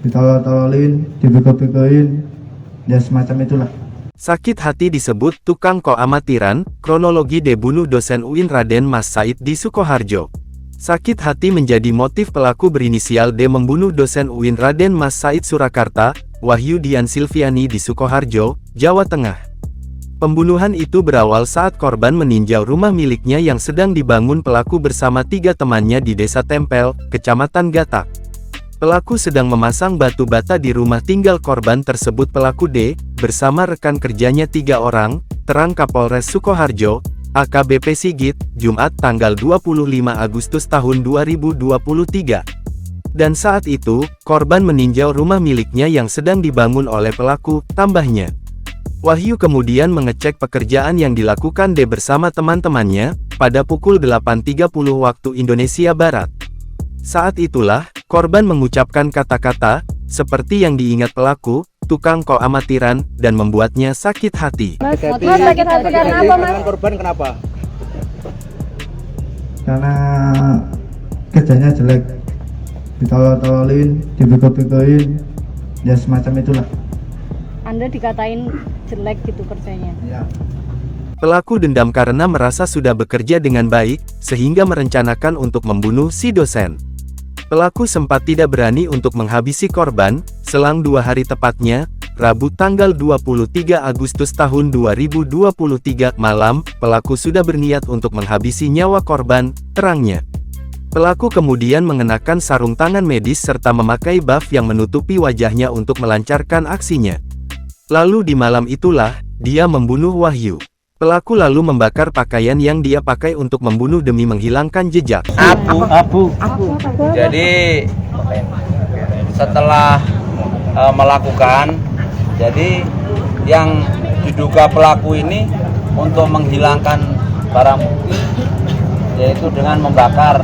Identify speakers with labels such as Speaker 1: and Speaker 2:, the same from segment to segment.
Speaker 1: ditolol-tololin, dibego-begoin, ya semacam itulah.
Speaker 2: Sakit hati disebut tukang keamatiran, kronologi debunuh dosen UIN Raden Mas Said di Sukoharjo. Sakit hati menjadi motif pelaku berinisial D membunuh dosen UIN Raden Mas Said Surakarta, Wahyu Dian Silviani di Sukoharjo, Jawa Tengah. Pembunuhan itu berawal saat korban meninjau rumah miliknya yang sedang dibangun pelaku bersama 3 temannya di Desa Tempel, Kecamatan Gatak. Pelaku sedang memasang batu bata di rumah tinggal korban tersebut. Pelaku D, bersama rekan kerjanya 3 orang, terang Kapolres Sukoharjo, AKBP Sigit, Jumat tanggal 25 Agustus tahun 2023. Dan saat itu, korban meninjau rumah miliknya yang sedang dibangun oleh pelaku, tambahnya. Wahyu kemudian mengecek pekerjaan yang dilakukan D bersama teman-temannya, pada pukul 8.30 waktu Indonesia Barat. Saat itulah, korban mengucapkan kata-kata, seperti yang diingat pelaku, tukang keamatiran, dan membuatnya sakit hati.
Speaker 3: Mas, sakit hati karena apa, Mas?
Speaker 4: Korban kenapa?
Speaker 1: Karena kerjanya jelek, ditolol-tololin, dibego-begoin, ya semacam itulah.
Speaker 3: Anda dikatain jelek gitu kerjanya?
Speaker 1: Ya.
Speaker 2: Pelaku dendam karena merasa sudah bekerja dengan baik, sehingga merencanakan untuk membunuh si dosen. Pelaku sempat tidak berani untuk menghabisi korban, selang 2 hari tepatnya, Rabu tanggal 23 Agustus tahun 2023 malam, pelaku sudah berniat untuk menghabisi nyawa korban, terangnya. Pelaku kemudian mengenakan sarung tangan medis serta memakai buff yang menutupi wajahnya untuk melancarkan aksinya. Lalu di malam itulah, dia membunuh Wahyu. Pelaku lalu membakar pakaian yang dia pakai untuk membunuh demi menghilangkan jejak.
Speaker 4: Abu. Jadi setelah melakukan, jadi yang diduga pelaku ini untuk menghilangkan barang bukti, yaitu dengan membakar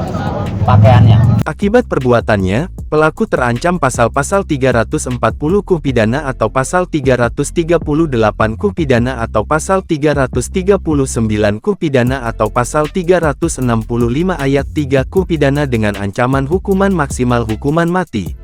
Speaker 4: pakaiannya.
Speaker 2: Akibat perbuatannya, pelaku terancam pasal-pasal 340 KUH pidana atau pasal 338 KUH pidana atau pasal 339 KUH pidana atau pasal 365 ayat 3 KUH pidana dengan ancaman hukuman maksimal hukuman mati.